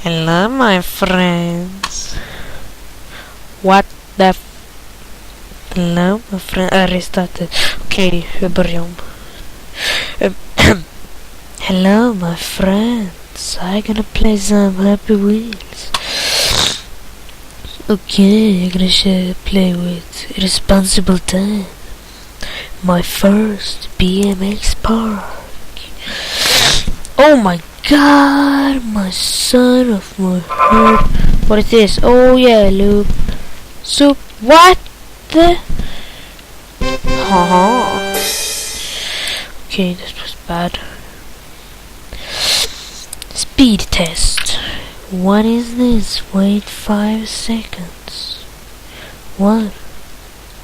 Hello, my friends. What the Hello, my friend. Restarted. Okej, vi börjar om. Hello, my friends. I'm gonna play some Happy Wheels. Okay, I'm gonna play with Irresponsible Dan. My first BMX park. Oh my god, my son of my heart. What is this? Oh yeah, loop. So what the? Haha. Okay, this was bad. Speed test. What is this? Wait 5 seconds. 1,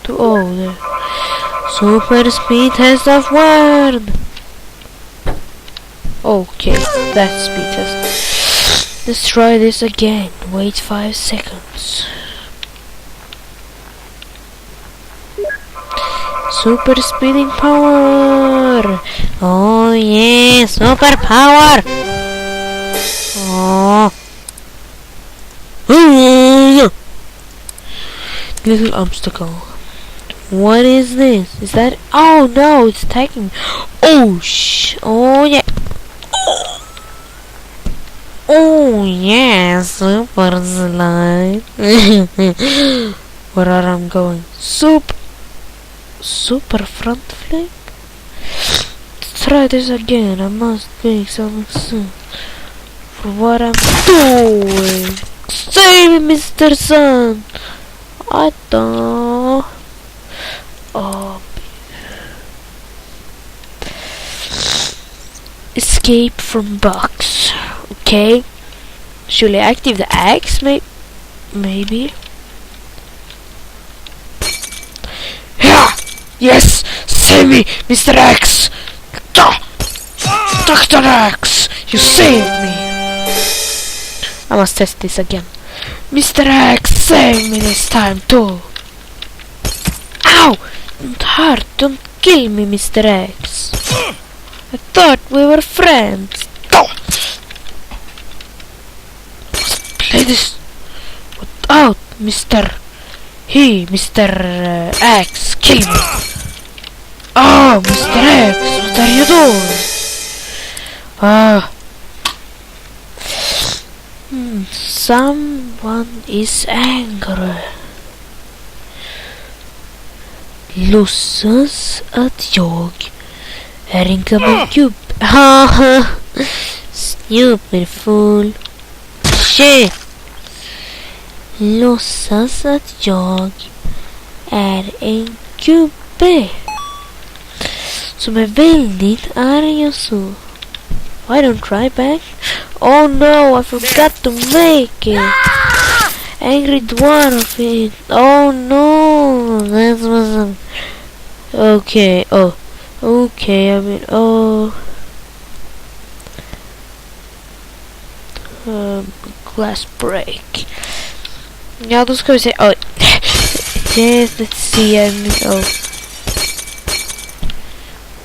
2, oh there. Super speed test of word. Okay, that's speed test. Let's try this again. Wait 5 seconds. Super speeding power. Oh yeah, super power. Oh. Little obstacle. What is this? Is that? Oh no, it's attacking. Oh oh yeah. Oh yeah, super slide. Where are I going? Super front flip. Let's try this again. I must make something soon for what I'm doing. Save me, Mr. Sun. I don't. Oh. Escape from box. Okay. Should I activate the axe? Maybe. Yeah. Yes. Save me, Mr. X. Dr. X. You saved me. I must test this again. Mr. X, save me this time too. Ow! Don't hurt. Don't kill me, Mr. X. I thought we were friends. Play this. What out, Mr. X, kill me. Oh, Mr. X, what are you doing? Someone is angry. Låtsas att jag är en gammal gubbe. Haha. Stupid fool. Shit. Låtsas att jag är en gubbe som är väldigt arg och så. Why don't try back? Oh no, I forgot to make it. Angry dwarf it. Oh no, that wasn't. Okay. Oh, okay. I mean, oh. Glass break. Ja, då ska vi se. Oh, yes. Let's see. I mean, oh.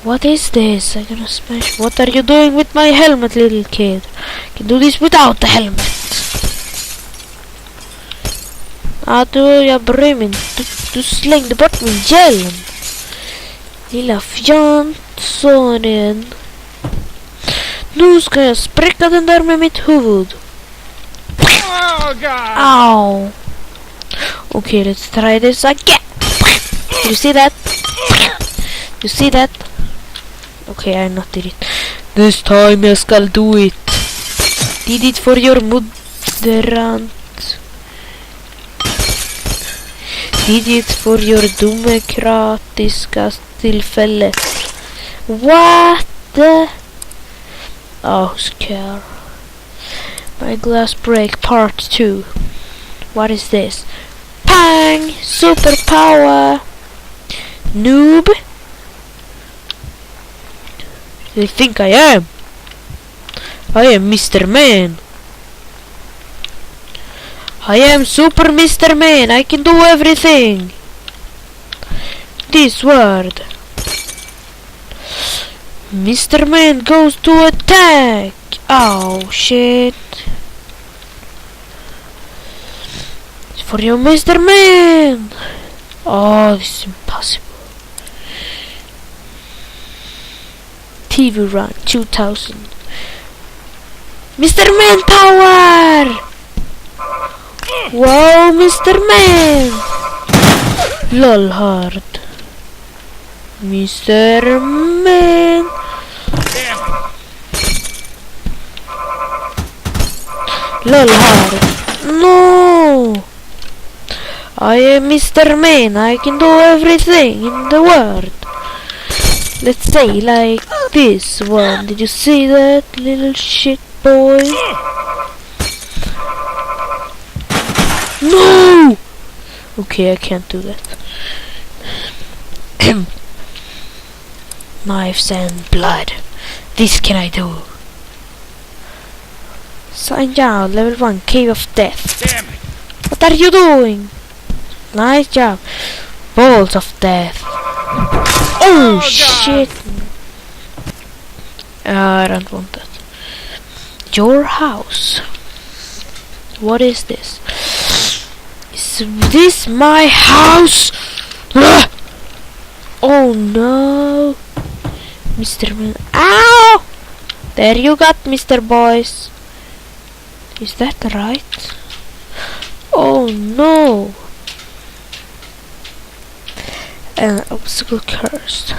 What is this? I'm gonna smash. What are you doing with my helmet, little kid? I can do this without the helmet. Jag bryr mig inte. Du slängde bort min hjälm. Lilla fjantsonen. Nu ska jag spräcka den där med mitt huvud. Ow. Okay, let's try this again. You see that? You see that? Okay, I not did it. This time I shall do it. Did it for your moderant. Did it for your demokratiska tillfälle. What the? Oh, scare. My glass break part 2. What is this? Pang! Superpower! Noob! You think I am? I am Mr. Man. I am Super Mr. Man. I can do everything. This word. Mr. Man goes to attack. Oh shit. for you, Mr. Man! Oh, this is impossible. TV Run 2000. Mr. Man power! Wow, Mr. Man! LOL hard. Mr. Man! LOL hard. No! I am Mr. Man. I can do everything in the world. Let's say like this one. Did you see that little shit boy? No! Okay, I can't do that. Knives and blood. This can I do. Sign out, level 1, Cave of Death. Damn it. What are you doing? Nice job. Balls of Death. Oh, shit. I don't want that. Your house. What is this? Is this my house? Ah! Oh no. Mr. Man. Ow! There you got, Mr. Boys. Is that right? Oh no. An obstacle cursed.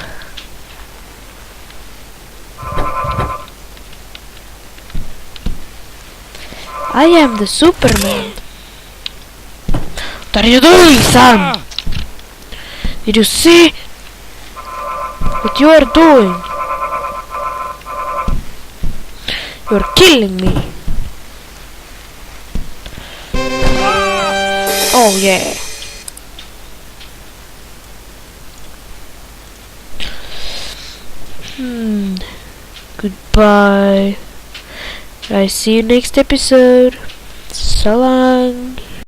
I am the Superman. What are you doing, son? Did you see what you are doing? You are killing me. Oh yeah. Goodbye. I see you next episode. So long.